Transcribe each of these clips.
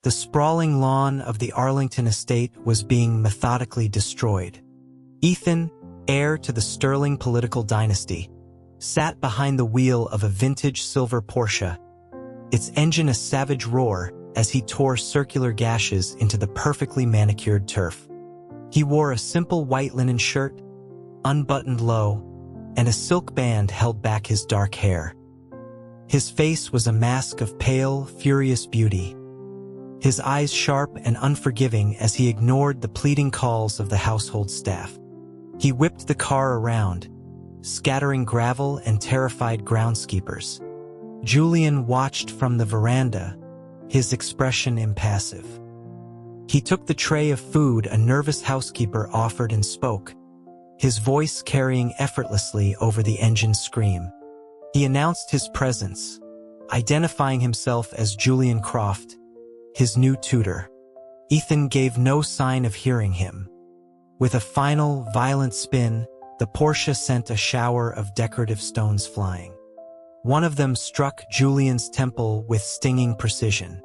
The sprawling lawn of the Arlington estate was being methodically destroyed. Ethan, heir to the Sterling political dynasty, sat behind the wheel of a vintage silver Porsche, its engine a savage roar as he tore circular gashes into the perfectly manicured turf. He wore a simple white linen shirt, unbuttoned low, and a silk band held back his dark hair. His face was a mask of pale, furious beauty, his eyes sharp and unforgiving as he ignored the pleading calls of the household staff. He whipped the car around, scattering gravel and terrified groundskeepers. Julian watched from the veranda, his expression impassive. He took the tray of food a nervous housekeeper offered and spoke, his voice carrying effortlessly over the engine's scream. He announced his presence, identifying himself as Julian Croft, his new tutor. Ethan gave no sign of hearing him. With a final, violent spin, the Porsche sent a shower of decorative stones flying. One of them struck Julian's temple with stinging precision.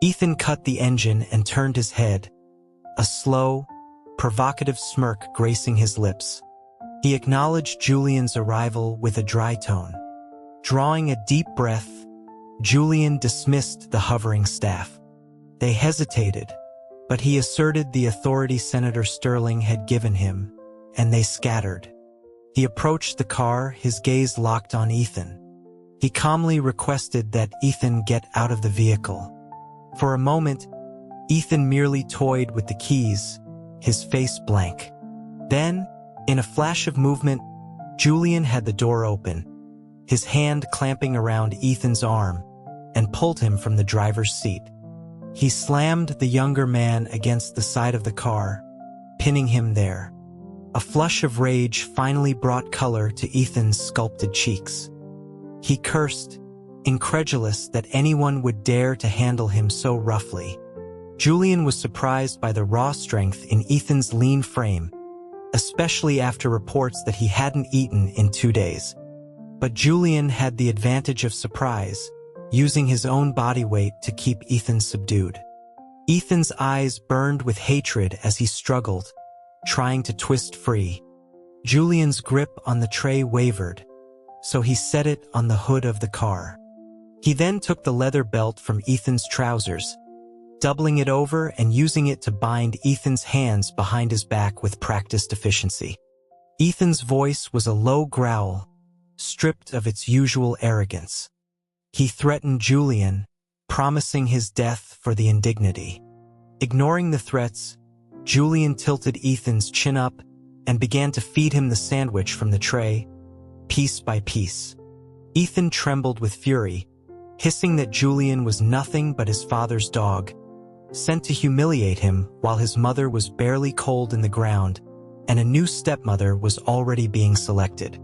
Ethan cut the engine and turned his head, a slow, provocative smirk gracing his lips. He acknowledged Julian's arrival with a dry tone. Drawing a deep breath, Julian dismissed the hovering staff. They hesitated, but he asserted the authority Senator Sterling had given him, and they scattered. He approached the car, his gaze locked on Ethan. He calmly requested that Ethan get out of the vehicle. For a moment, Ethan merely toyed with the keys, his face blank. Then, in a flash of movement, Julian had the door open, his hand clamping around Ethan's arm, and pulled him from the driver's seat. He slammed the younger man against the side of the car, pinning him there. A flush of rage finally brought color to Ethan's sculpted cheeks. He cursed, incredulous that anyone would dare to handle him so roughly. Julian was surprised by the raw strength in Ethan's lean frame, especially after reports that he hadn't eaten in 2 days. But Julian had the advantage of surprise, using his own body weight to keep Ethan subdued. Ethan's eyes burned with hatred as he struggled, trying to twist free. Julian's grip on the tray wavered, so he set it on the hood of the car. He then took the leather belt from Ethan's trousers, doubling it over and using it to bind Ethan's hands behind his back with practiced efficiency. Ethan's voice was a low growl, stripped of its usual arrogance. He threatened Julian, promising his death for the indignity. Ignoring the threats, Julian tilted Ethan's chin up and began to feed him the sandwich from the tray, piece by piece. Ethan trembled with fury, hissing that Julian was nothing but his father's dog, sent to humiliate him while his mother was barely cold in the ground and a new stepmother was already being selected.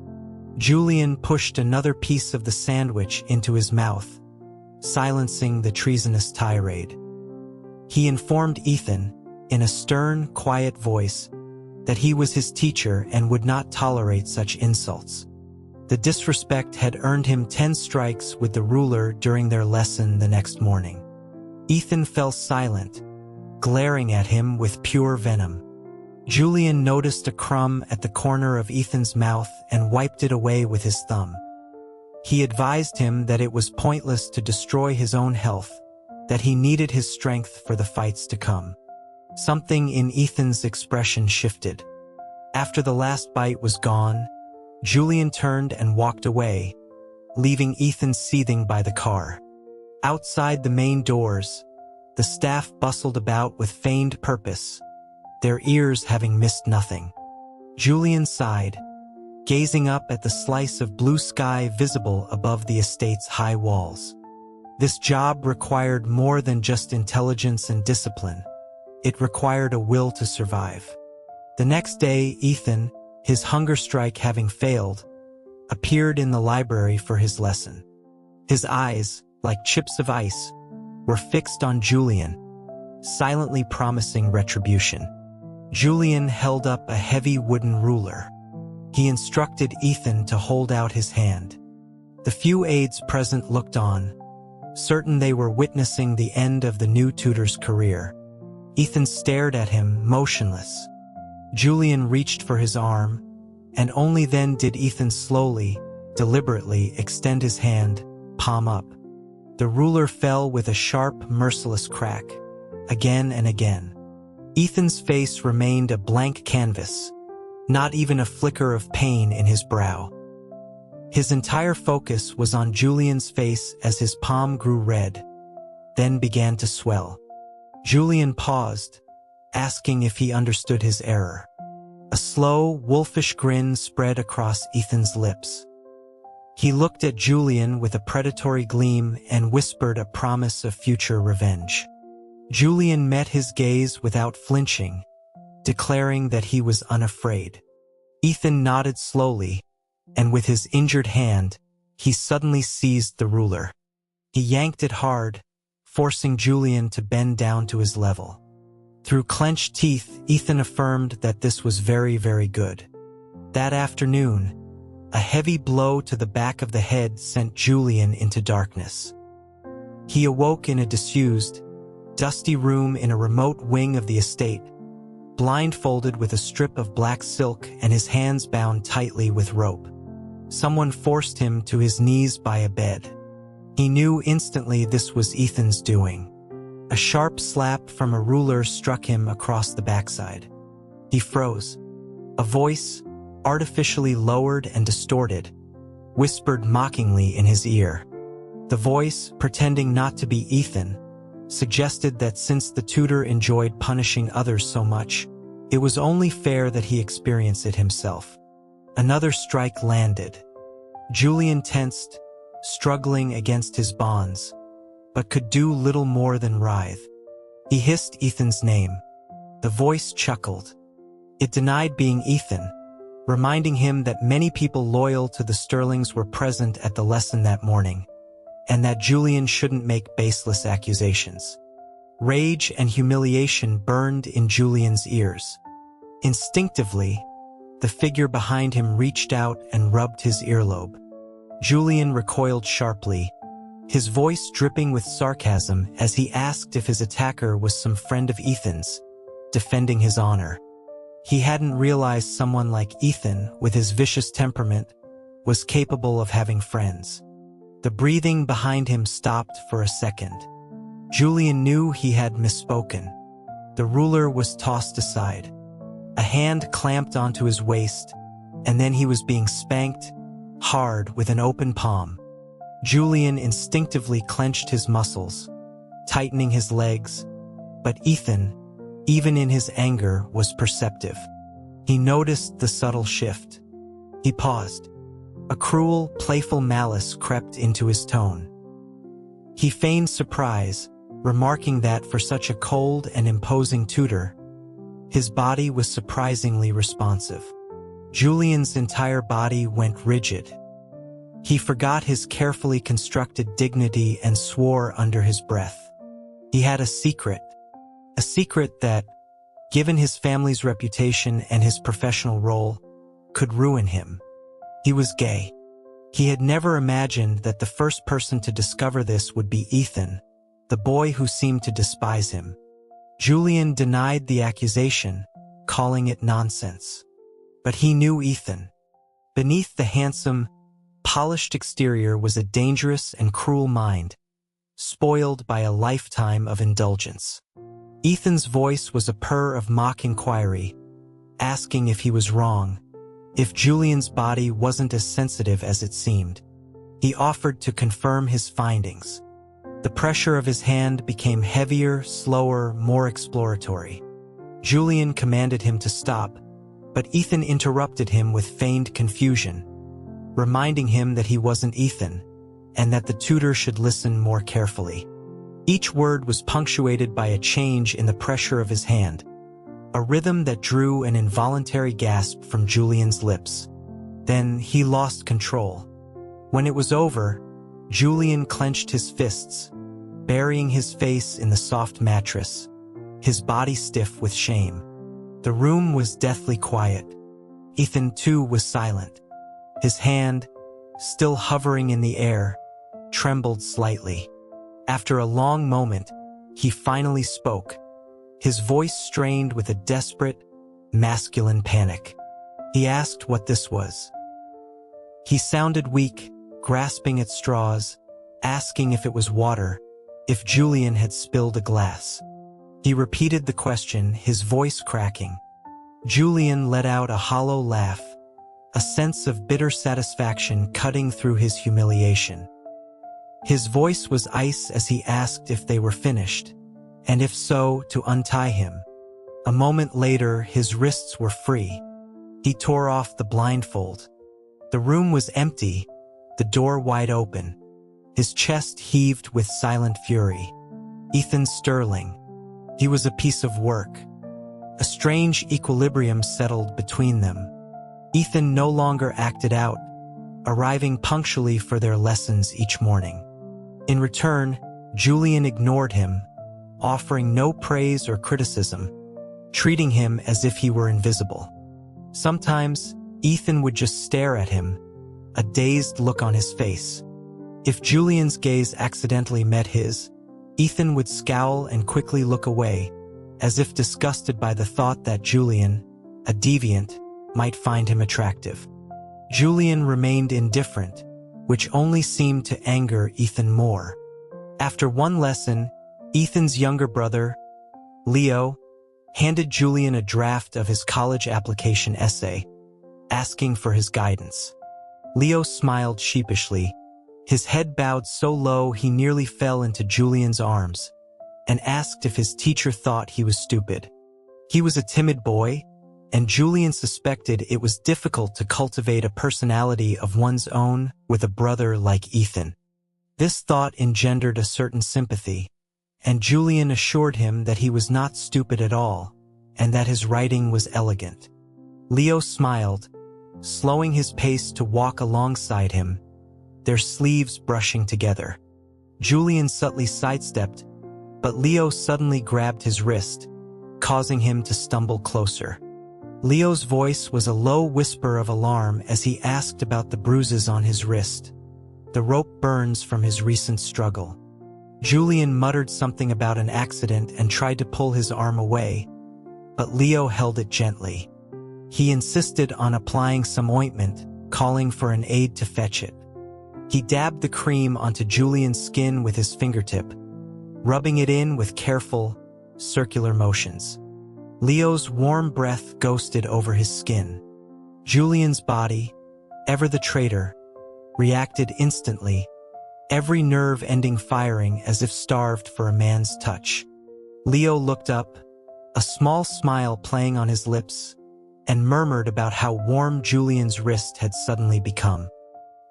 Julian pushed another piece of the sandwich into his mouth, silencing the treasonous tirade. He informed Ethan, in a stern, quiet voice, that he was his teacher and would not tolerate such insults. The disrespect had earned him 10 strikes with the ruler during their lesson the next morning. Ethan fell silent, glaring at him with pure venom. Julian noticed a crumb at the corner of Ethan's mouth and wiped it away with his thumb. He advised him that it was pointless to destroy his own health, that he needed his strength for the fights to come. Something in Ethan's expression shifted. After the last bite was gone, Julian turned and walked away, leaving Ethan seething by the car. Outside the main doors, the staff bustled about with feigned purpose, their ears having missed nothing. Julian sighed, gazing up at the slice of blue sky visible above the estate's high walls. This job required more than just intelligence and discipline. It required a will to survive. The next day, Ethan, his hunger strike having failed, appeared in the library for his lesson. His eyes, like chips of ice, were fixed on Julian, silently promising retribution. Julian held up a heavy wooden ruler. He instructed Ethan to hold out his hand. The few aides present looked on, certain they were witnessing the end of the new tutor's career. Ethan stared at him, motionless. Julian reached for his arm, and only then did Ethan slowly, deliberately extend his hand, palm up. The ruler fell with a sharp, merciless crack, again and again. Ethan's face remained a blank canvas, not even a flicker of pain in his brow. His entire focus was on Julian's face as his palm grew red, then began to swell. Julian paused, asking if he understood his error. A slow, wolfish grin spread across Ethan's lips. He looked at Julian with a predatory gleam and whispered a promise of future revenge. Julian met his gaze without flinching, declaring that he was unafraid. Ethan nodded slowly, and with his injured hand, he suddenly seized the ruler. He yanked it hard, forcing Julian to bend down to his level. Through clenched teeth, Ethan affirmed that this was very, very good. That afternoon, a heavy blow to the back of the head sent Julian into darkness. He awoke in a disused, dusty room in a remote wing of the estate, blindfolded with a strip of black silk and his hands bound tightly with rope. Someone forced him to his knees by a bed. He knew instantly this was Ethan's doing. A sharp slap from a ruler struck him across the backside. He froze. A voice, artificially lowered and distorted, whispered mockingly in his ear. The voice, pretending not to be Ethan, suggested that since the tutor enjoyed punishing others so much, it was only fair that he experience it himself. Another strike landed. Julian tensed, struggling against his bonds, but could do little more than writhe. He hissed Ethan's name. The voice chuckled. It denied being Ethan, reminding him that many people loyal to the Sterlings were present at the lesson that morning, and that Julian shouldn't make baseless accusations. Rage and humiliation burned in Julian's ears. Instinctively, the figure behind him reached out and rubbed his earlobe. Julian recoiled sharply, his voice dripping with sarcasm as he asked if his attacker was some friend of Ethan's, defending his honor. He hadn't realized someone like Ethan, with his vicious temperament, was capable of having friends. The breathing behind him stopped for a second. Julian knew he had misspoken. The ruler was tossed aside. A hand clamped onto his waist, and then he was being spanked, hard with an open palm. Julian instinctively clenched his muscles, tightening his legs, but Ethan, even in his anger, was perceptive. He noticed the subtle shift. He paused. A cruel, playful malice crept into his tone. He feigned surprise, remarking that for such a cold and imposing tutor, his body was surprisingly responsive. Julian's entire body went rigid. He forgot his carefully constructed dignity and swore under his breath. He had a secret that, given his family's reputation and his professional role, could ruin him. He was gay. He had never imagined that the first person to discover this would be Ethan, the boy who seemed to despise him. Julian denied the accusation, calling it nonsense. But he knew Ethan. Beneath the handsome, polished exterior was a dangerous and cruel mind, spoiled by a lifetime of indulgence. Ethan's voice was a purr of mock inquiry, asking if he was wrong, if Julian's body wasn't as sensitive as it seemed. He offered to confirm his findings. The pressure of his hand became heavier, slower, more exploratory. Julian commanded him to stop, but Ethan interrupted him with feigned confusion, reminding him that he wasn't Ethan, and that the tutor should listen more carefully. Each word was punctuated by a change in the pressure of his hand, a rhythm that drew an involuntary gasp from Julian's lips. Then he lost control. When it was over, Julian clenched his fists, burying his face in the soft mattress, his body stiff with shame. The room was deathly quiet. Ethan, too, was silent. His hand, still hovering in the air, trembled slightly. After a long moment, he finally spoke, his voice strained with a desperate, masculine panic. He asked what this was. He sounded weak, grasping at straws, asking if it was water, if Julian had spilled a glass. He repeated the question, his voice cracking. Julian let out a hollow laugh, a sense of bitter satisfaction cutting through his humiliation. His voice was ice as he asked if they were finished, and if so, to untie him. A moment later, his wrists were free. He tore off the blindfold. The room was empty, the door wide open. His chest heaved with silent fury. Ethan Sterling. He was a piece of work. A strange equilibrium settled between them. Ethan no longer acted out, arriving punctually for their lessons each morning. In return, Julian ignored him, offering no praise or criticism, treating him as if he were invisible. Sometimes, Ethan would just stare at him, a dazed look on his face. If Julian's gaze accidentally met his, Ethan would scowl and quickly look away, as if disgusted by the thought that Julian, a deviant, might find him attractive. Julian remained indifferent, which only seemed to anger Ethan more. After one lesson, Ethan's younger brother, Leo, handed Julian a draft of his college application essay, asking for his guidance. Leo smiled sheepishly, his head bowed so low he nearly fell into Julian's arms, and asked if his teacher thought he was stupid. He was a timid boy, and Julian suspected it was difficult to cultivate a personality of one's own with a brother like Ethan. This thought engendered a certain sympathy, and Julian assured him that he was not stupid at all, and that his writing was elegant. Leo smiled, slowing his pace to walk alongside him, their sleeves brushing together. Julian subtly sidestepped, but Leo suddenly grabbed his wrist, causing him to stumble closer. Leo's voice was a low whisper of alarm as he asked about the bruises on his wrist, the rope burns from his recent struggle. Julian muttered something about an accident and tried to pull his arm away, but Leo held it gently. He insisted on applying some ointment, calling for an aide to fetch it. He dabbed the cream onto Julian's skin with his fingertip, rubbing it in with careful, circular motions. Leo's warm breath ghosted over his skin. Julian's body, ever the traitor, reacted instantly, every nerve ending firing as if starved for a man's touch. Leo looked up, a small smile playing on his lips, and murmured about how warm Julian's wrist had suddenly become.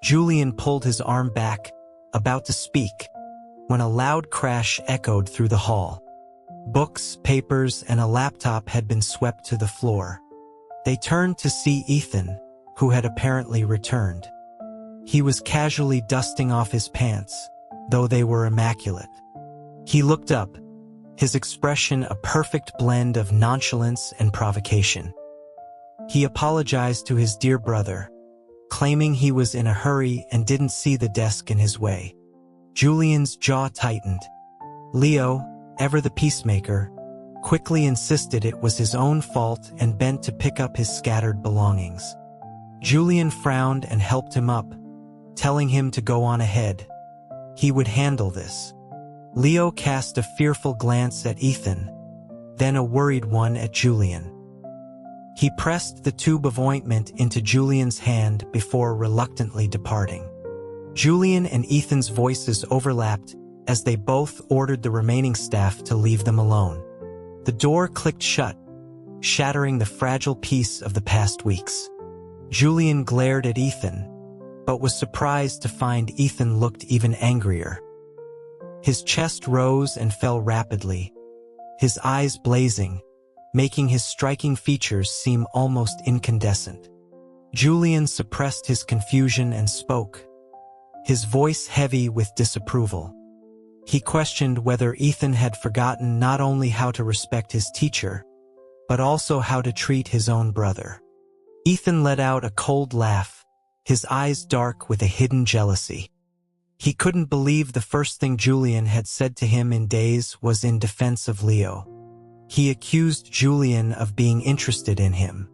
Julian pulled his arm back, about to speak, when a loud crash echoed through the hall. Books, papers, and a laptop had been swept to the floor. They turned to see Ethan, who had apparently returned. He was casually dusting off his pants, though they were immaculate. He looked up, his expression a perfect blend of nonchalance and provocation. He apologized to his dear brother, claiming he was in a hurry and didn't see the desk in his way. Julian's jaw tightened. Leo, ever the peacemaker, quickly insisted it was his own fault and bent to pick up his scattered belongings. Julian frowned and helped him up, telling him to go on ahead. He would handle this. Leo cast a fearful glance at Ethan, then a worried one at Julian. He pressed the tube of ointment into Julian's hand before reluctantly departing. Julian and Ethan's voices overlapped as they both ordered the remaining staff to leave them alone. The door clicked shut, shattering the fragile peace of the past weeks. Julian glared at Ethan, but was surprised to find Ethan looked even angrier. His chest rose and fell rapidly, his eyes blazing, making his striking features seem almost incandescent. Julian suppressed his confusion and spoke, his voice heavy with disapproval. He questioned whether Ethan had forgotten not only how to respect his teacher, but also how to treat his own brother. Ethan let out a cold laugh, his eyes dark with a hidden jealousy. He couldn't believe the first thing Julian had said to him in days was in defense of Leo. He accused Julian of being interested in him.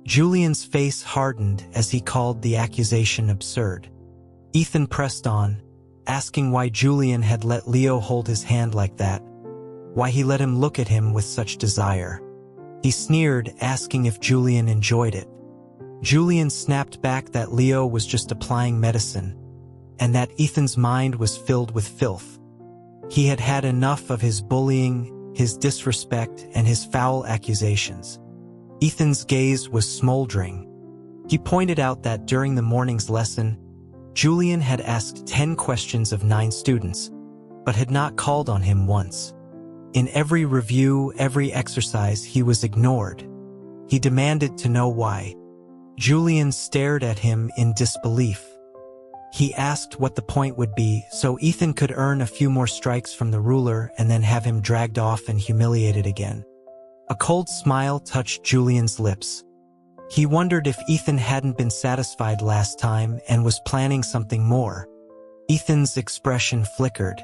Julian's face hardened as he called the accusation absurd. Ethan pressed on, asking why Julian had let Leo hold his hand like that, why he let him look at him with such desire. He sneered, asking if Julian enjoyed it. Julian snapped back that Leo was just applying medicine, and that Ethan's mind was filled with filth. He had had enough of his bullying, his disrespect, and his foul accusations. Ethan's gaze was smoldering. He pointed out that during the morning's lesson, Julian had asked 10 questions of 9 students, but had not called on him once. In every review, every exercise, he was ignored. He demanded to know why. Julian stared at him in disbelief. He asked what the point would be so Ethan could earn a few more strikes from the ruler and then have him dragged off and humiliated again. A cold smile touched Julian's lips. He wondered if Ethan hadn't been satisfied last time and was planning something more. Ethan's expression flickered.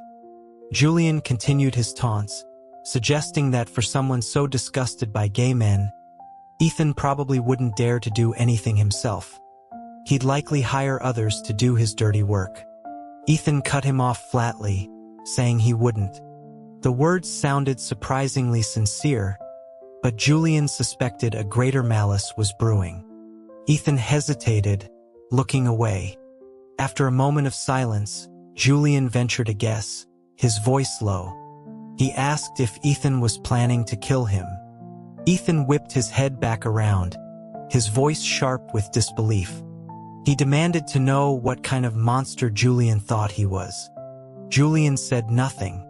Julian continued his taunts, suggesting that for someone so disgusted by gay men, Ethan probably wouldn't dare to do anything himself. He'd likely hire others to do his dirty work. Ethan cut him off flatly, saying he wouldn't. The words sounded surprisingly sincere, but Julian suspected a greater malice was brewing. Ethan hesitated, looking away. After a moment of silence, Julian ventured a guess, his voice low. He asked if Ethan was planning to kill him. Ethan whipped his head back around, his voice sharp with disbelief. He demanded to know what kind of monster Julian thought he was. Julian said nothing.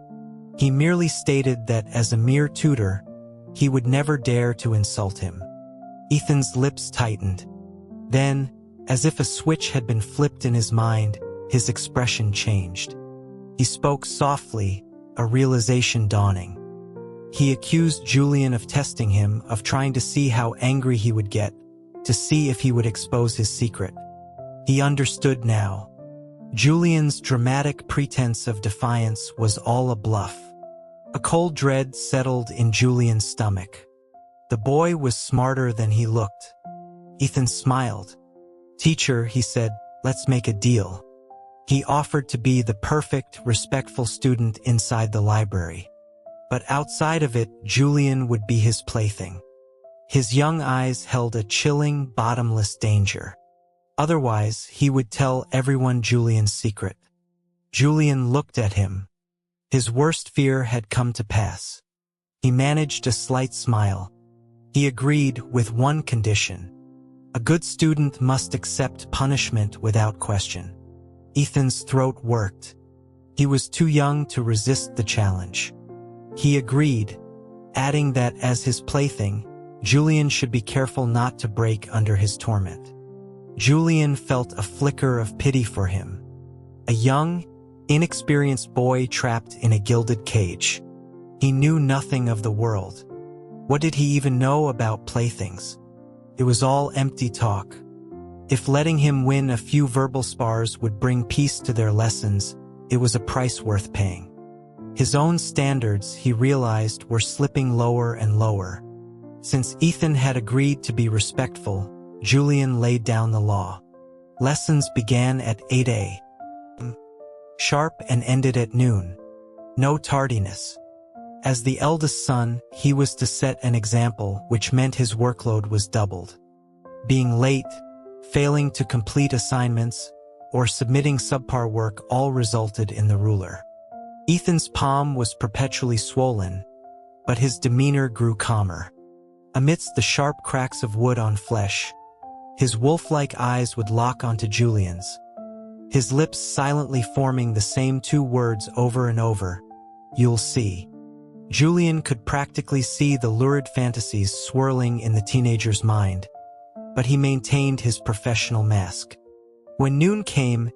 He merely stated that as a mere tutor, he would never dare to insult him. Ethan's lips tightened. Then, as if a switch had been flipped in his mind, his expression changed. He spoke softly, a realization dawning. He accused Julian of testing him, of trying to see how angry he would get, to see if he would expose his secret. He understood now. Julian's dramatic pretense of defiance was all a bluff. A cold dread settled in Julian's stomach. The boy was smarter than he looked. Ethan smiled. "Teacher," he said, "let's make a deal." He offered to be the perfect, respectful student inside the library. But outside of it, Julian would be his plaything. His young eyes held a chilling, bottomless danger. Otherwise, he would tell everyone Julian's secret. Julian looked at him. His worst fear had come to pass. He managed a slight smile. He agreed with one condition. A good student must accept punishment without question. Ethan's throat worked. He was too young to resist the challenge. He agreed, adding that as his plaything, Julian should be careful not to break under his torment. Julian felt a flicker of pity for him. A young, inexperienced boy trapped in a gilded cage. He knew nothing of the world. What did he even know about playthings? It was all empty talk. If letting him win a few verbal spars would bring peace to their lessons, it was a price worth paying. His own standards, he realized, were slipping lower and lower. Since Ethan had agreed to be respectful, Julian laid down the law. Lessons began at 8 a.m. sharp and ended at noon. No tardiness. As the eldest son, he was to set an example, which meant his workload was doubled. Being late, failing to complete assignments, or submitting subpar work all resulted in the ruler. Ethan's palm was perpetually swollen, but his demeanor grew calmer. Amidst the sharp cracks of wood on flesh, his wolf-like eyes would lock onto Julian's, his lips silently forming the same 2 words over and over, "You'll see." Julian could practically see the lurid fantasies swirling in the teenager's mind, but he maintained his professional mask. When noon came,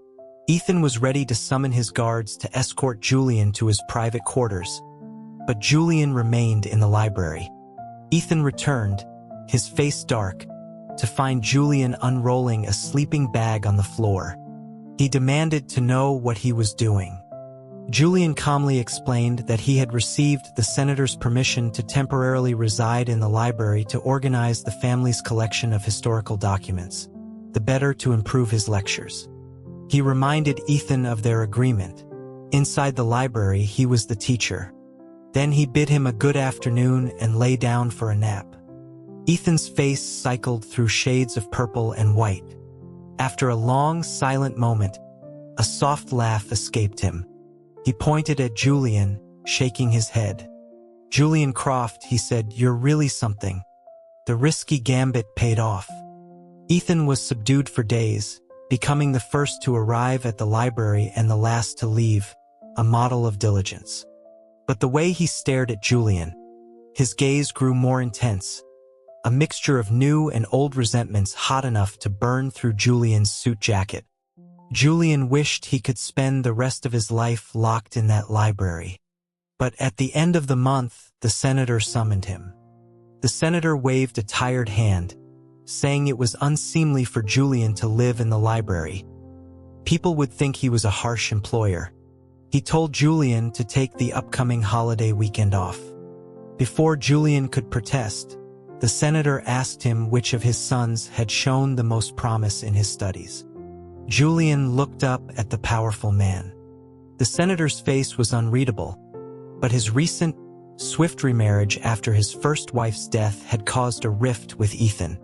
Ethan was ready to summon his guards to escort Julian to his private quarters, but Julian remained in the library. Ethan returned, his face dark, to find Julian unrolling a sleeping bag on the floor. He demanded to know what he was doing. Julian calmly explained that he had received the senator's permission to temporarily reside in the library to organize the family's collection of historical documents, the better to improve his lectures. He reminded Ethan of their agreement. Inside the library, he was the teacher. Then he bid him a good afternoon and lay down for a nap. Ethan's face cycled through shades of purple and white. After a long, silent moment, a soft laugh escaped him. He pointed at Julian, shaking his head. "Julian Croft," he said, "you're really something." The risky gambit paid off. Ethan was subdued for days, becoming the first to arrive at the library and the last to leave, a model of diligence. But the way he stared at Julian, his gaze grew more intense, a mixture of new and old resentments hot enough to burn through Julian's suit jacket. Julian wished he could spend the rest of his life locked in that library. But at the end of the month, the senator summoned him. The senator waved a tired hand, saying it was unseemly for Julian to live in the library. People would think he was a harsh employer. He told Julian to take the upcoming holiday weekend off. Before Julian could protest, the senator asked him which of his sons had shown the most promise in his studies. Julian looked up at the powerful man. The senator's face was unreadable, but his recent, swift remarriage after his first wife's death had caused a rift with Ethan.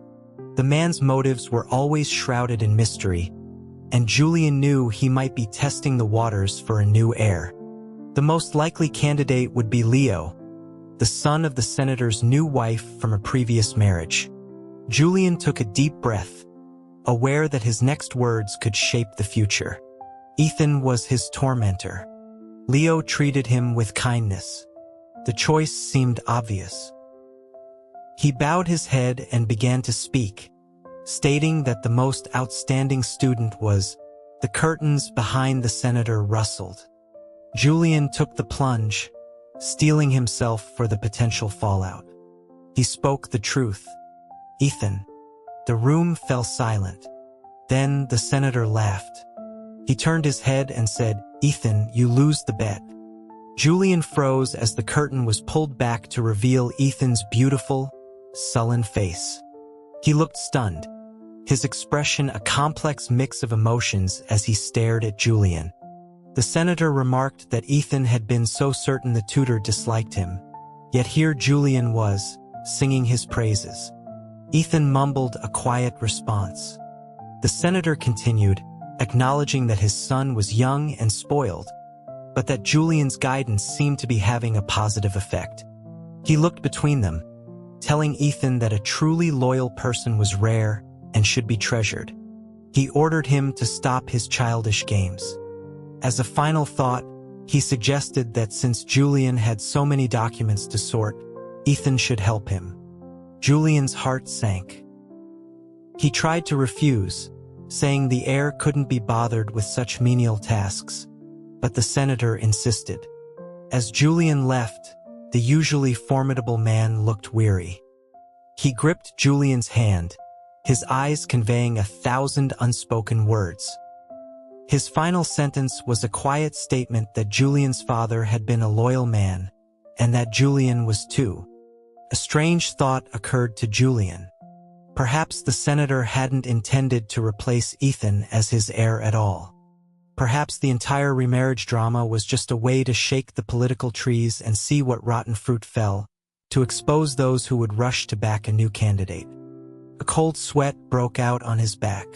The man's motives were always shrouded in mystery, and Julian knew he might be testing the waters for a new heir. The most likely candidate would be Leo, the son of the senator's new wife from a previous marriage. Julian took a deep breath, aware that his next words could shape the future. Ethan was his tormentor. Leo treated him with kindness. The choice seemed obvious. He bowed his head and began to speak, stating that the most outstanding student was. The curtains behind the senator rustled. Julian took the plunge, steeling himself for the potential fallout. He spoke the truth. "Ethan." The room fell silent. Then the senator laughed. He turned his head and said, "Ethan, you lose the bet." Julian froze as the curtain was pulled back to reveal Ethan's beautiful, sullen face. He looked stunned, his expression a complex mix of emotions as he stared at Julian. The senator remarked that Ethan had been so certain the tutor disliked him, yet here Julian was, singing his praises. Ethan mumbled a quiet response. The senator continued, acknowledging that his son was young and spoiled, but that Julian's guidance seemed to be having a positive effect. He looked between them, telling Ethan that a truly loyal person was rare and should be treasured. He ordered him to stop his childish games. As a final thought, he suggested that since Julian had so many documents to sort, Ethan should help him. Julian's heart sank. He tried to refuse, saying the heir couldn't be bothered with such menial tasks, but the senator insisted. As Julian left, the usually formidable man looked weary. He gripped Julian's hand, his eyes conveying 1,000 unspoken words. His final sentence was a quiet statement that Julian's father had been a loyal man, and that Julian was too. A strange thought occurred to Julian. Perhaps the senator hadn't intended to replace Ethan as his heir at all. Perhaps the entire remarriage drama was just a way to shake the political trees and see what rotten fruit fell, to expose those who would rush to back a new candidate. A cold sweat broke out on his back.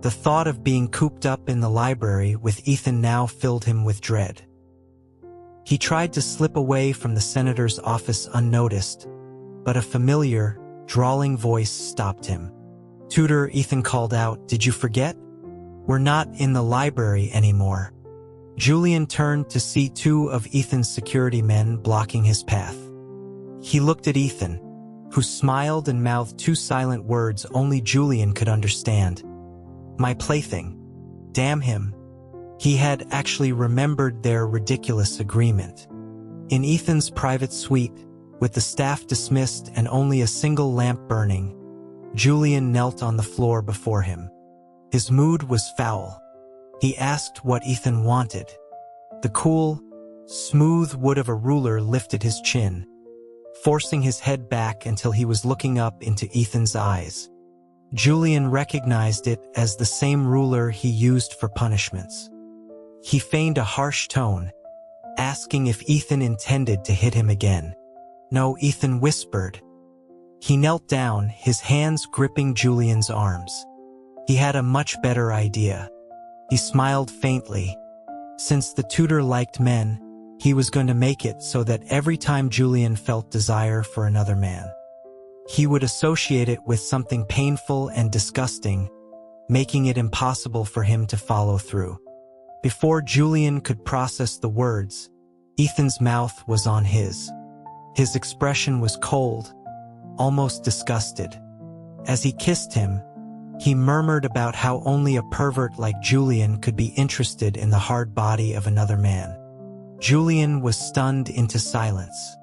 The thought of being cooped up in the library with Ethan now filled him with dread. He tried to slip away from the senator's office unnoticed, but a familiar, drawling voice stopped him. "Tutor," Ethan called out, "did you forget? We're not in the library anymore." Julian turned to see two of Ethan's security men blocking his path. He looked at Ethan, who smiled and mouthed two silent words only Julian could understand. "My plaything." Damn him. He had actually remembered their ridiculous agreement. In Ethan's private suite, with the staff dismissed and only a single lamp burning, Julian knelt on the floor before him. His mood was foul. He asked what Ethan wanted. The cool, smooth wood of a ruler lifted his chin, forcing his head back until he was looking up into Ethan's eyes. Julian recognized it as the same ruler he used for punishments. He feigned a harsh tone, asking if Ethan intended to hit him again. No, Ethan whispered. He knelt down, his hands gripping Julian's arms. He had a much better idea. He smiled faintly. Since the tutor liked men, he was going to make it so that every time Julian felt desire for another man, he would associate it with something painful and disgusting, making it impossible for him to follow through. Before Julian could process the words, Ethan's mouth was on his. His expression was cold, almost disgusted. As he kissed him, he murmured about how only a pervert like Julian could be interested in the hard body of another man. Julian was stunned into silence.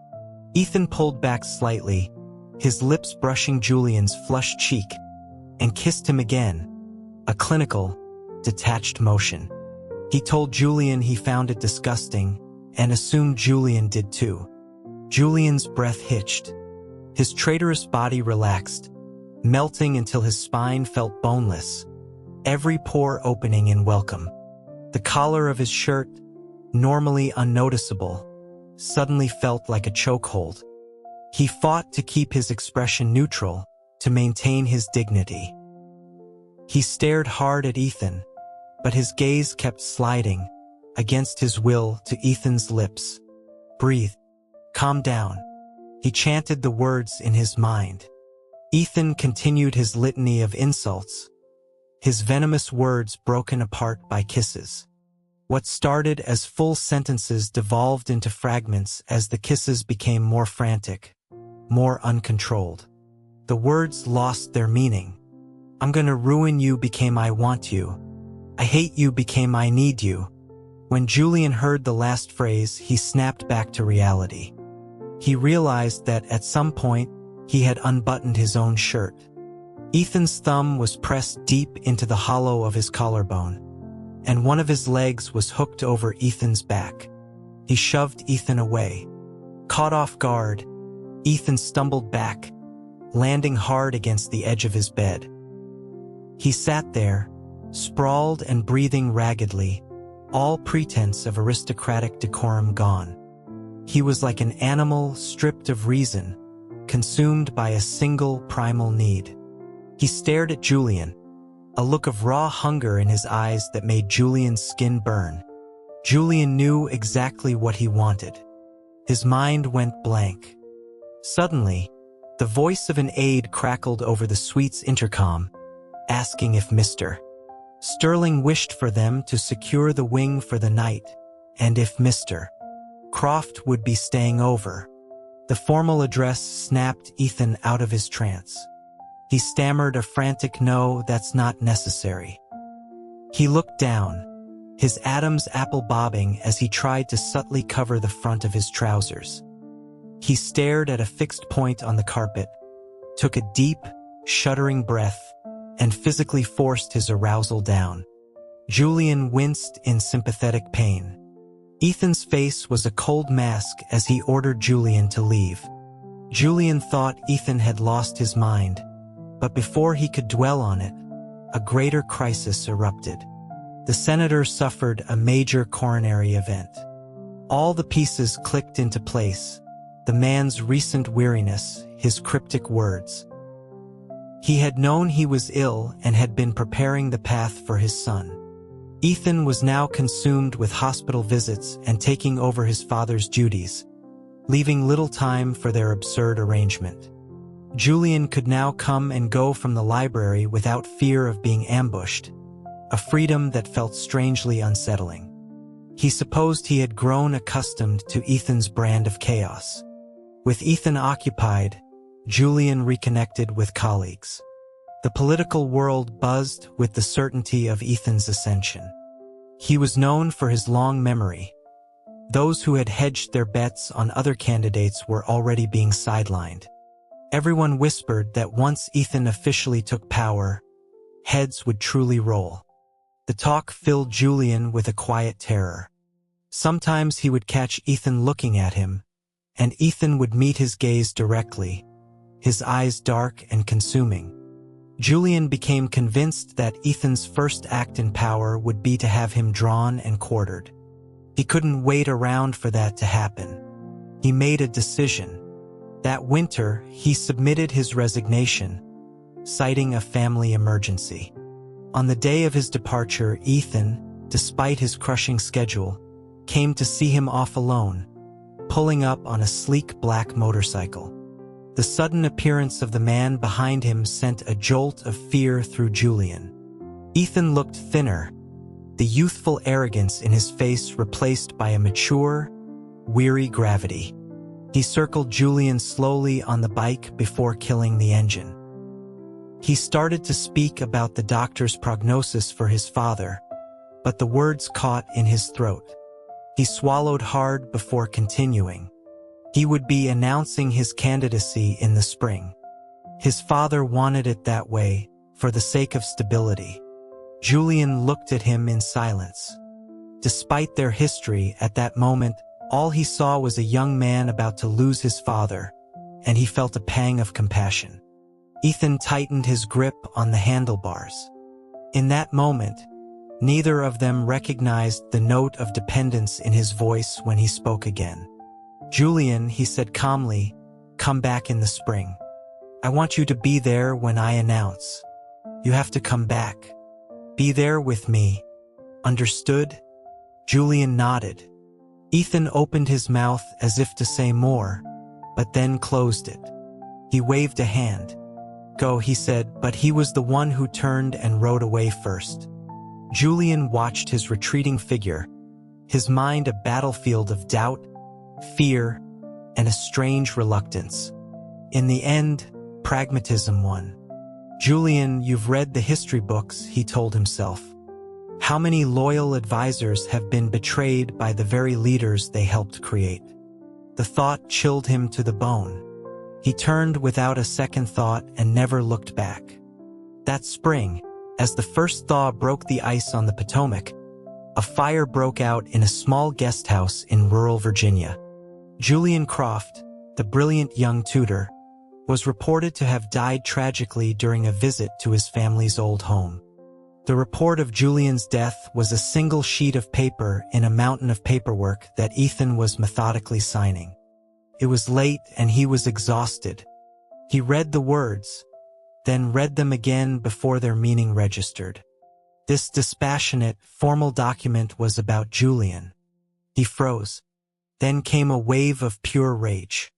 Ethan pulled back slightly, his lips brushing Julian's flushed cheek, and kissed him again, a clinical, detached motion. He told Julian he found it disgusting, and assumed Julian did too. Julian's breath hitched. His traitorous body relaxed, melting until his spine felt boneless, every pore opening in welcome. The collar of his shirt, normally unnoticeable, suddenly felt like a chokehold. He fought to keep his expression neutral, to maintain his dignity. He stared hard at Ethan, but his gaze kept sliding, against his will, to Ethan's lips. Breathe. Calm down. He chanted the words in his mind. Ethan continued his litany of insults, his venomous words broken apart by kisses. What started as full sentences devolved into fragments as the kisses became more frantic, more uncontrolled. The words lost their meaning. I'm gonna ruin you became I want you. I hate you became I need you. When Julian heard the last phrase, he snapped back to reality. He realized that at some point, he had unbuttoned his own shirt. Ethan's thumb was pressed deep into the hollow of his collarbone, and one of his legs was hooked over Ethan's back. He shoved Ethan away. Caught off guard, Ethan stumbled back, landing hard against the edge of his bed. He sat there, sprawled and breathing raggedly, all pretense of aristocratic decorum gone. He was like an animal stripped of reason, consumed by a single primal need. He stared at Julian, a look of raw hunger in his eyes that made Julian's skin burn. Julian knew exactly what he wanted. His mind went blank. Suddenly, the voice of an aide crackled over the suite's intercom, asking if Mr. Sterling wished for them to secure the wing for the night, and if Mr. Croft would be staying over. The formal address snapped Ethan out of his trance. He stammered a frantic "No, that's not necessary." He looked down, his Adam's apple bobbing as he tried to subtly cover the front of his trousers. He stared at a fixed point on the carpet, took a deep, shuddering breath, and physically forced his arousal down. Julian winced in sympathetic pain. Ethan's face was a cold mask as he ordered Julian to leave. Julian thought Ethan had lost his mind, but before he could dwell on it, a greater crisis erupted. The senator suffered a major coronary event. All the pieces clicked into place, the man's recent weariness, his cryptic words. He had known he was ill and had been preparing the path for his son. Ethan was now consumed with hospital visits and taking over his father's duties, leaving little time for their absurd arrangement. Julian could now come and go from the library without fear of being ambushed, a freedom that felt strangely unsettling. He supposed he had grown accustomed to Ethan's brand of chaos. With Ethan occupied, Julian reconnected with colleagues. The political world buzzed with the certainty of Ethan's ascension. He was known for his long memory. Those who had hedged their bets on other candidates were already being sidelined. Everyone whispered that once Ethan officially took power, heads would truly roll. The talk filled Julian with a quiet terror. Sometimes he would catch Ethan looking at him, and Ethan would meet his gaze directly, his eyes dark and consuming. Julian became convinced that Ethan's first act in power would be to have him drawn and quartered. He couldn't wait around for that to happen. He made a decision. That winter, he submitted his resignation, citing a family emergency. On the day of his departure, Ethan, despite his crushing schedule, came to see him off alone, pulling up on a sleek black motorcycle. The sudden appearance of the man behind him sent a jolt of fear through Julian. Ethan looked thinner, the youthful arrogance in his face replaced by a mature, weary gravity. He circled Julian slowly on the bike before killing the engine. He started to speak about the doctor's prognosis for his father, but the words caught in his throat. He swallowed hard before continuing. He would be announcing his candidacy in the spring. His father wanted it that way, for the sake of stability. Julian looked at him in silence. Despite their history, at that moment, all he saw was a young man about to lose his father, and he felt a pang of compassion. Ethan tightened his grip on the handlebars. In that moment, neither of them recognized the note of dependence in his voice when he spoke again. "Julian," he said calmly, "come back in the spring. I want you to be there when I announce. You have to come back. Be there with me. Understood?" Julian nodded. Ethan opened his mouth as if to say more, but then closed it. He waved a hand. "Go," he said, but he was the one who turned and rode away first. Julian watched his retreating figure, his mind a battlefield of doubt, fear, and a strange reluctance. In the end, pragmatism won. "Julian, you've read the history books," he told himself. "How many loyal advisors have been betrayed by the very leaders they helped create?" The thought chilled him to the bone. He turned without a second thought and never looked back. That spring, as the first thaw broke the ice on the Potomac, a fire broke out in a small guest house in rural Virginia. Julian Croft, the brilliant young tutor, was reported to have died tragically during a visit to his family's old home. The report of Julian's death was a single sheet of paper in a mountain of paperwork that Ethan was methodically signing. It was late and he was exhausted. He read the words, then read them again before their meaning registered. This dispassionate, formal document was about Julian. He froze. Then came a wave of pure rage.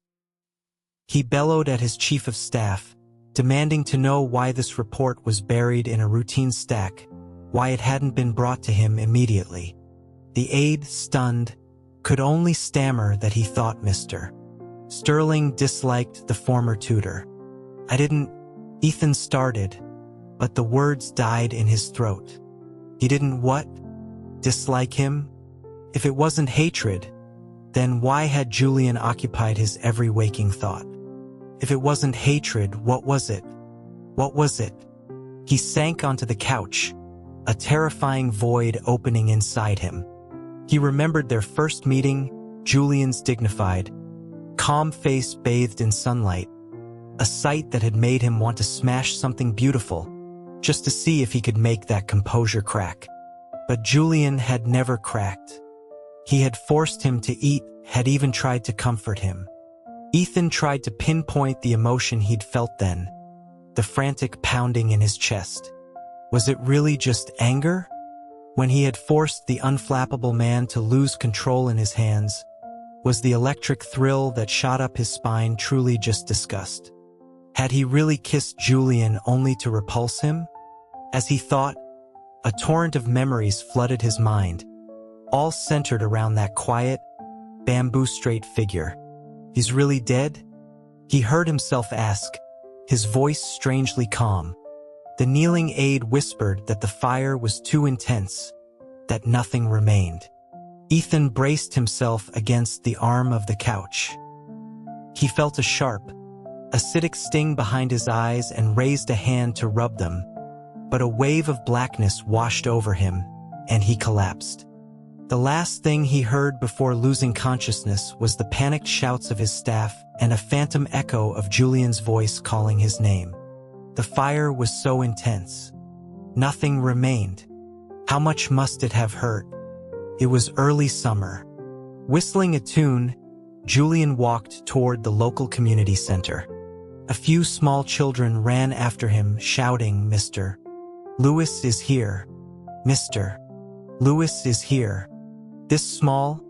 He bellowed at his chief of staff, demanding to know why this report was buried in a routine stack, why it hadn't been brought to him immediately. The aide, stunned, could only stammer that he thought Mr. Sterling disliked the former tutor. Ethan started, but the words died in his throat. He didn't what? Dislike him? If it wasn't hatred, then why had Julian occupied his every waking thought? If it wasn't hatred, what was it? What was it? He sank onto the couch, a terrifying void opening inside him. He remembered their first meeting, Julian's dignified, calm face bathed in sunlight, a sight that had made him want to smash something beautiful, just to see if he could make that composure crack. But Julian had never cracked. He had forced him to eat, had even tried to comfort him. Ethan tried to pinpoint the emotion he'd felt then, the frantic pounding in his chest. Was it really just anger? When he had forced the unflappable man to lose control in his hands, was the electric thrill that shot up his spine truly just disgust? Had he really kissed Julian only to repulse him? As he thought, a torrent of memories flooded his mind, all centered around that quiet, bamboo-straight figure. He's really dead? He heard himself ask, his voice strangely calm. The kneeling aide whispered that the fire was too intense, that nothing remained. Ethan braced himself against the arm of the couch. He felt a sharp, acidic sting behind his eyes and raised a hand to rub them, but a wave of blackness washed over him, and he collapsed. The last thing he heard before losing consciousness was the panicked shouts of his staff and a phantom echo of Julian's voice calling his name. The fire was so intense. Nothing remained. How much must it have hurt? It was early summer. Whistling a tune, Julian walked toward the local community center. A few small children ran after him, shouting, "Mr. Lewis is here. Mr. Lewis is here." This small,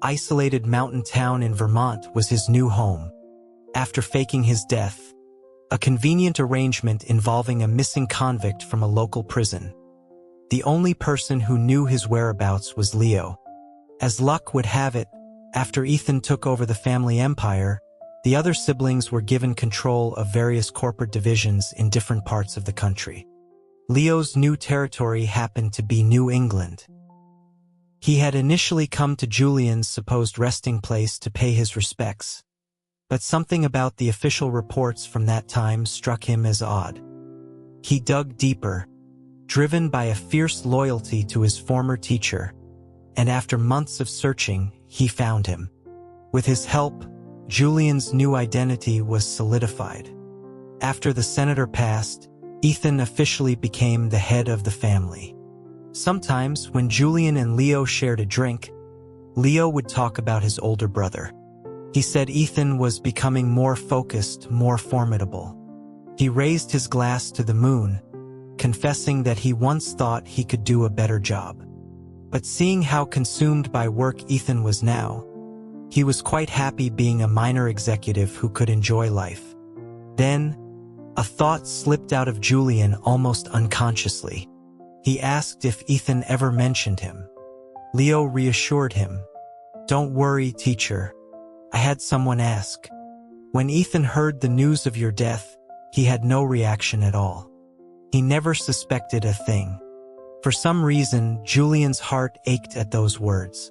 isolated mountain town in Vermont was his new home. After faking his death, a convenient arrangement involving a missing convict from a local prison. The only person who knew his whereabouts was Leo. As luck would have it, after Ethan took over the family empire, the other siblings were given control of various corporate divisions in different parts of the country. Leo's new territory happened to be New England. He had initially come to Julian's supposed resting place to pay his respects, but something about the official reports from that time struck him as odd. He dug deeper, driven by a fierce loyalty to his former teacher, and after months of searching, he found him. With his help, Julian's new identity was solidified. After the senator passed, Ethan officially became the head of the family. Sometimes, when Julian and Leo shared a drink, Leo would talk about his older brother. He said Ethan was becoming more focused, more formidable. He raised his glass to the moon, confessing that he once thought he could do a better job. But seeing how consumed by work Ethan was now, he was quite happy being a minor executive who could enjoy life. Then, a thought slipped out of Julian almost unconsciously. He asked if Ethan ever mentioned him. Leo reassured him, "Don't worry, teacher. I had someone ask. When Ethan heard the news of your death, he had no reaction at all. He never suspected a thing." For some reason, Julian's heart ached at those words.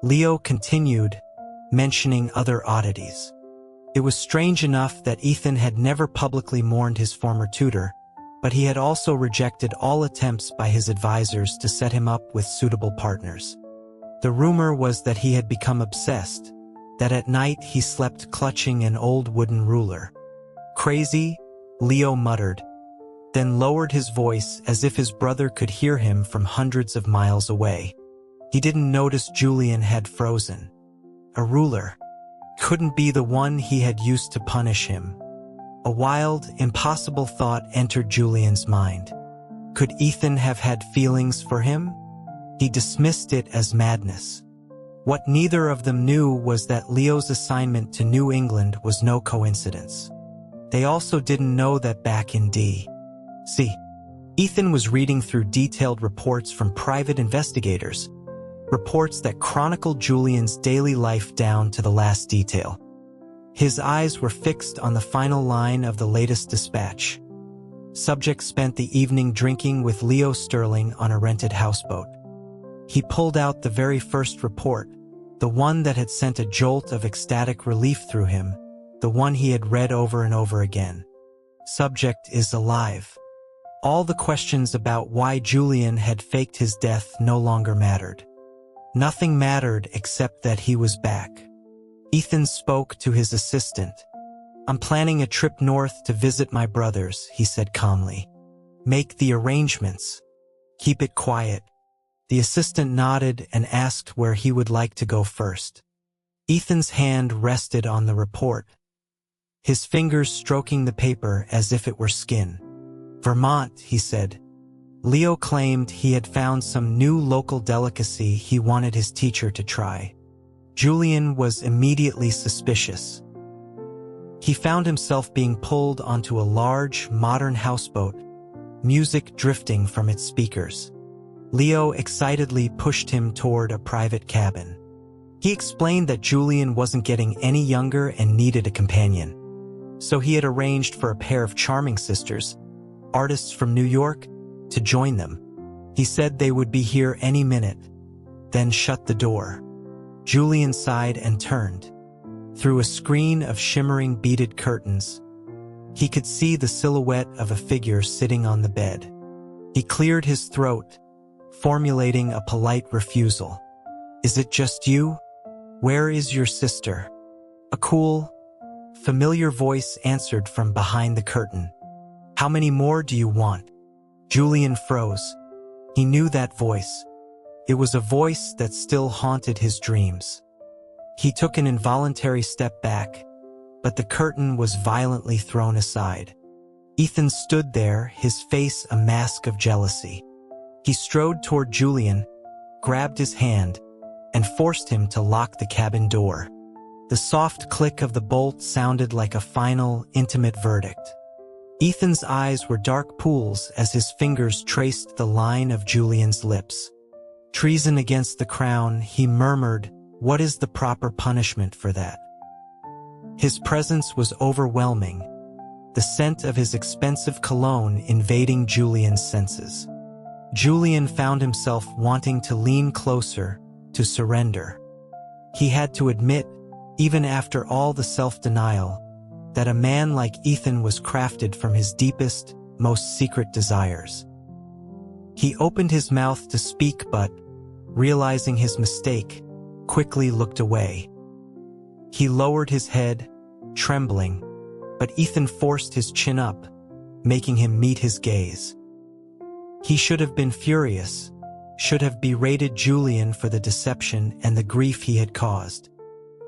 Leo continued, mentioning other oddities. It was strange enough that Ethan had never publicly mourned his former tutor, but he had also rejected all attempts by his advisors to set him up with suitable partners. The rumor was that he had become obsessed, that at night he slept clutching an old wooden ruler. "Crazy?" Leo muttered, then lowered his voice as if his brother could hear him from hundreds of miles away. He didn't notice Julian had frozen. A ruler. Couldn't be the one he had used to punish him. A wild, impossible thought entered Julian's mind. Could Ethan have had feelings for him? He dismissed it as madness. What neither of them knew was that Leo's assignment to New England was no coincidence. They also didn't know that back in D.C., Ethan was reading through detailed reports from private investigators, reports that chronicled Julian's daily life down to the last detail. His eyes were fixed on the final line of the latest dispatch. Subject spent the evening drinking with Leo Sterling on a rented houseboat. He pulled out the very first report, the one that had sent a jolt of ecstatic relief through him, the one he had read over and over again. Subject is alive. All the questions about why Julian had faked his death no longer mattered. Nothing mattered except that he was back. Ethan spoke to his assistant. "I'm planning a trip north to visit my brothers," he said calmly. "Make the arrangements. Keep it quiet." The assistant nodded and asked where he would like to go first. Ethan's hand rested on the report, his fingers stroking the paper as if it were skin. "Vermont," he said. Leo claimed he had found some new local delicacy he wanted his teacher to try. Julian was immediately suspicious. He found himself being pulled onto a large, modern houseboat, music drifting from its speakers. Leo excitedly pushed him toward a private cabin. He explained that Julian wasn't getting any younger and needed a companion. So he had arranged for a pair of charming sisters, artists from New York, to join them. He said they would be here any minute, then shut the door. Julian sighed and turned. Through a screen of shimmering beaded curtains, he could see the silhouette of a figure sitting on the bed. He cleared his throat, formulating a polite refusal. "Is it just you? Where is your sister?" A cool, familiar voice answered from behind the curtain. "How many more do you want?" Julian froze. He knew that voice. It was a voice that still haunted his dreams. He took an involuntary step back, but the curtain was violently thrown aside. Ethan stood there, his face a mask of jealousy. He strode toward Julian, grabbed his hand, and forced him to lock the cabin door. The soft click of the bolt sounded like a final, intimate verdict. Ethan's eyes were dark pools as his fingers traced the line of Julian's lips. "Treason against the crown," he murmured. "What is the proper punishment for that?" His presence was overwhelming, the scent of his expensive cologne invading Julian's senses. Julian found himself wanting to lean closer, to surrender. He had to admit, even after all the self-denial, that a man like Ethan was crafted from his deepest, most secret desires. He opened his mouth to speak but, realizing his mistake, quickly looked away. He lowered his head, trembling, but Ethan forced his chin up, making him meet his gaze. He should have been furious, should have berated Julian for the deception and the grief he had caused.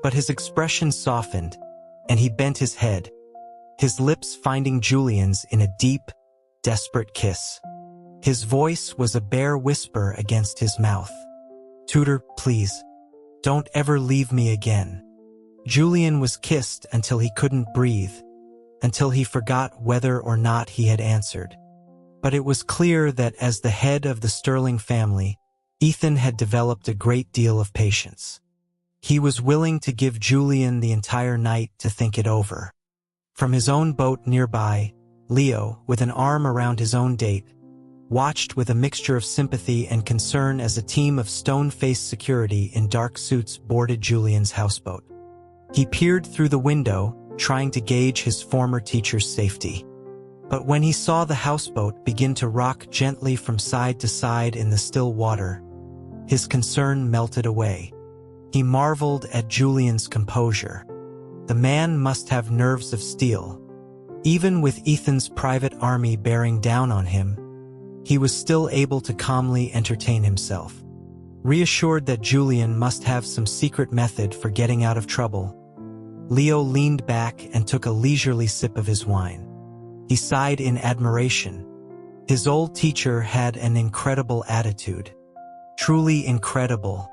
But his expression softened, and he bent his head, his lips finding Julian's in a deep, desperate kiss. His voice was a bare whisper against his mouth. "Tutor, please, don't ever leave me again." Julian was kissed until he couldn't breathe, until he forgot whether or not he had answered. But it was clear that as the head of the Sterling family, Ethan had developed a great deal of patience. He was willing to give Julian the entire night to think it over. From his own boat nearby, Leo, with an arm around his own date, watched with a mixture of sympathy and concern as a team of stone-faced security in dark suits boarded Julian's houseboat. He peered through the window, trying to gauge his former teacher's safety. But when he saw the houseboat begin to rock gently from side to side in the still water, his concern melted away. He marveled at Julian's composure. The man must have nerves of steel. Even with Ethan's private army bearing down on him, he was still able to calmly entertain himself. Reassured that Julian must have some secret method for getting out of trouble, Leo leaned back and took a leisurely sip of his wine. He sighed in admiration. His old teacher had an incredible attitude. Truly incredible.